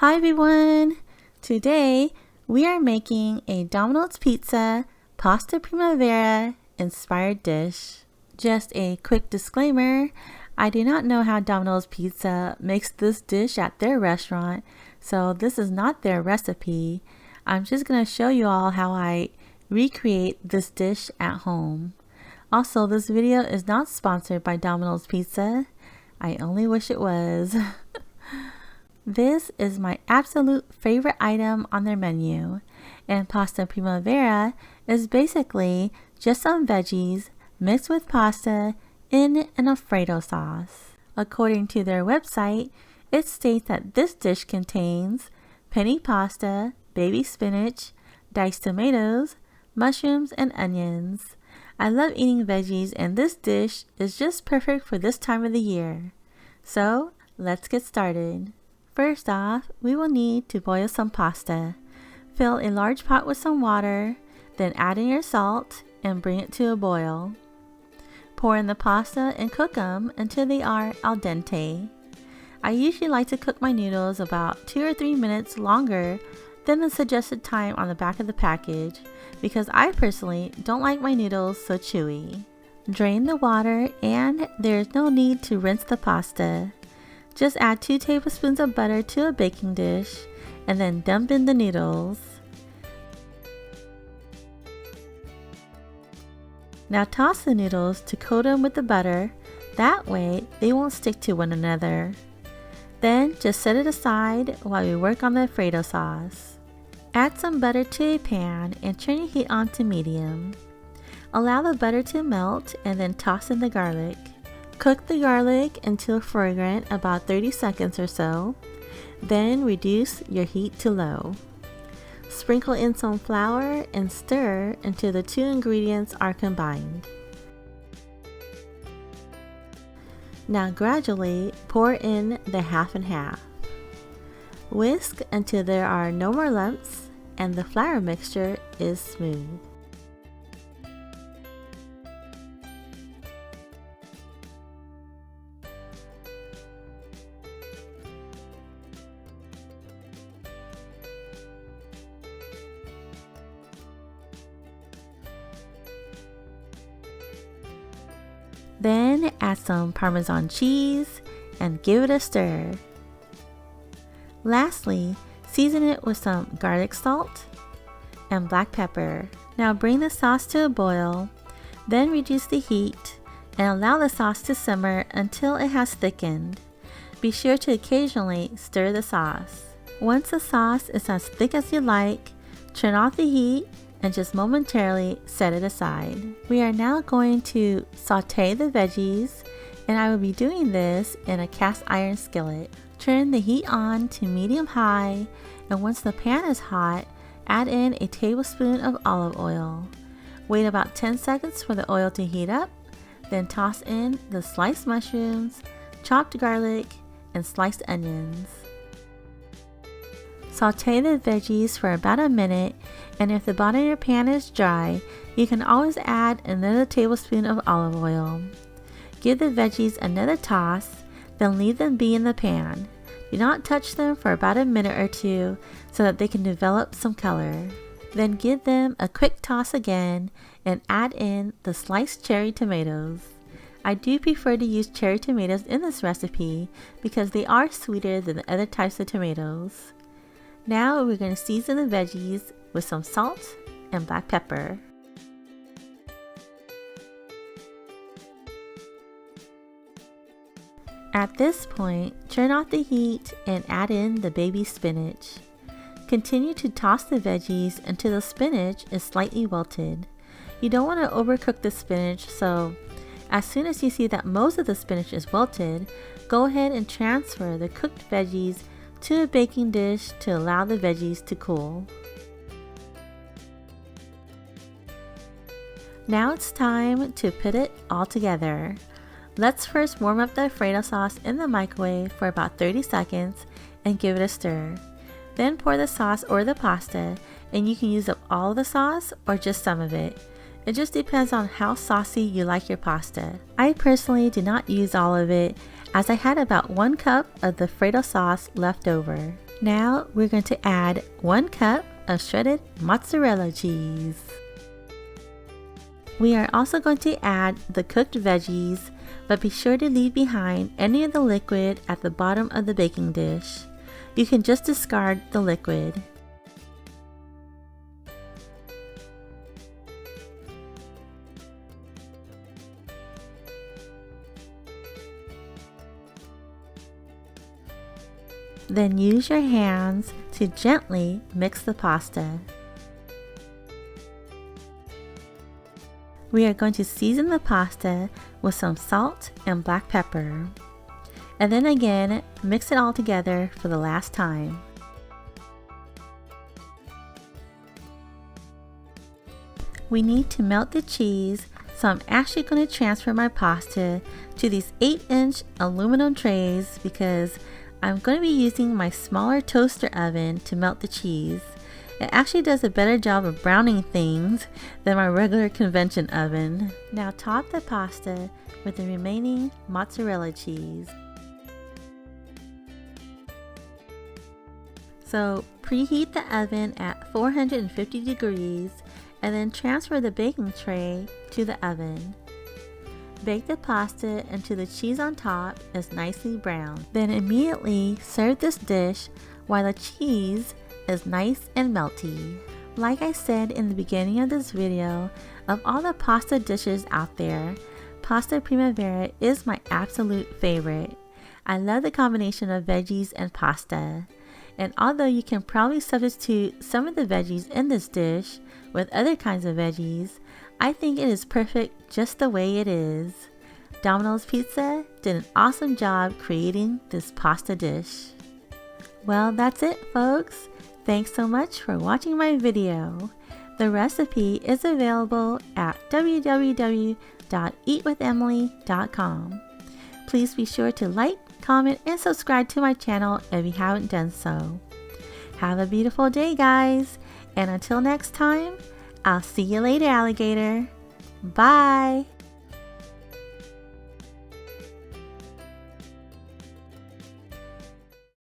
Hi everyone! Today we are making a Domino's pizza pasta primavera inspired dish. Just a quick disclaimer, I do not know how Domino's Pizza makes this dish at their restaurant, so this is not their recipe. I'm just going to show you all how I recreate this dish at home. Also, this video is not sponsored by Domino's Pizza. I only wish it was. This is my absolute favorite item on their menu, and pasta primavera is basically just some veggies mixed with pasta in an alfredo sauce. According to their website, it states that this dish contains penny pasta, baby spinach, diced tomatoes, mushrooms, and onions. I love eating veggies, and this dish is just perfect for this time of the year. So, let's get started. First off, we will need to boil some pasta. Fill a large pot with some water, then add in your salt and bring it to a boil. Pour in the pasta and cook them until they are al dente. I usually like to cook my noodles about 2 or 3 minutes longer than the suggested time on the back of the package because I personally don't like my noodles so chewy. Drain the water and there is no need to rinse the pasta. Just add 2 tablespoons of butter to a baking dish and then dump in the noodles. Now toss the noodles to coat them with the butter, that way they won't stick to one another. Then just set it aside while we work on the alfredo sauce. Add some butter to a pan and turn your heat on to medium. Allow the butter to melt and then toss in the garlic. Cook the garlic until fragrant, about 30 seconds or so. Then reduce your heat to low. Sprinkle in some flour and stir until the 2 ingredients are combined. Now gradually pour in the half and half. Whisk until there are no more lumps and the flour mixture is smooth. Then add some parmesan cheese and give it a stir. Lastly, season it with some garlic salt and black pepper. Now bring the sauce to a boil, then reduce the heat and allow the sauce to simmer until it has thickened. Be sure to occasionally stir the sauce. Once the sauce is as thick as you like, turn off the heat and just momentarily set it aside. We are now going to saute the veggies, and I will be doing this in a cast iron skillet. Turn the heat on to medium-high, and once the pan is hot, add in a tablespoon of olive oil. Wait about 10 seconds for the oil to heat up, then toss in the sliced mushrooms, chopped garlic, and sliced onions. Saute the veggies for about a minute, and if the bottom of your pan is dry, you can always add another tablespoon of olive oil. Give the veggies another toss, then leave them be in the pan. Do not touch them for about a minute or 2 so that they can develop some color. Then give them a quick toss again and add in the sliced cherry tomatoes. I do prefer to use cherry tomatoes in this recipe because they are sweeter than the other types of tomatoes. Now we're going to season the veggies with some salt and black pepper. At this point, turn off the heat and add in the baby spinach. Continue to toss the veggies until the spinach is slightly wilted. You don't want to overcook the spinach, so as soon as you see that most of the spinach is wilted, go ahead and transfer the cooked veggies to a baking dish to allow the veggies to cool. Now it's time to put it all together. Let's first warm up the alfredo sauce in the microwave for about 30 seconds and give it a stir. Then pour the sauce or the pasta, and you can use up all of the sauce or just some of it. It just depends on how saucy you like your pasta. I personally did not use all of it as I had about 1 cup of the alfredo sauce left over. Now we're going to add 1 cup of shredded mozzarella cheese. We are also going to add the cooked veggies, but be sure to leave behind any of the liquid at the bottom of the baking dish. You can just discard the liquid. Then use your hands to gently mix the pasta. We are going to season the pasta with some salt and black pepper. And then again, mix it all together for the last time. We need to melt the cheese, so I'm actually going to transfer my pasta to these 8-inch aluminum trays because I'm going to be using my smaller toaster oven to melt the cheese. It actually does a better job of browning things than my regular convention oven. Now top the pasta with the remaining mozzarella cheese. So preheat the oven at 450 degrees and then transfer the baking tray to the oven. Bake the pasta until the cheese on top is nicely browned. Then immediately serve this dish while the cheese is nice and melty. Like I said in the beginning of this video, of all the pasta dishes out there, pasta primavera is my absolute favorite. I love the combination of veggies and pasta. And although you can probably substitute some of the veggies in this dish with other kinds of veggies, I think it is perfect just the way it is. Domino's Pizza did an awesome job creating this pasta dish. Well, that's it, folks. Thanks so much for watching my video. The recipe is available at www.eatwithemily.com. Please be sure to like, comment, and subscribe to my channel if you haven't done so. Have a beautiful day, guys, and until next time, I'll see you later, alligator. Bye!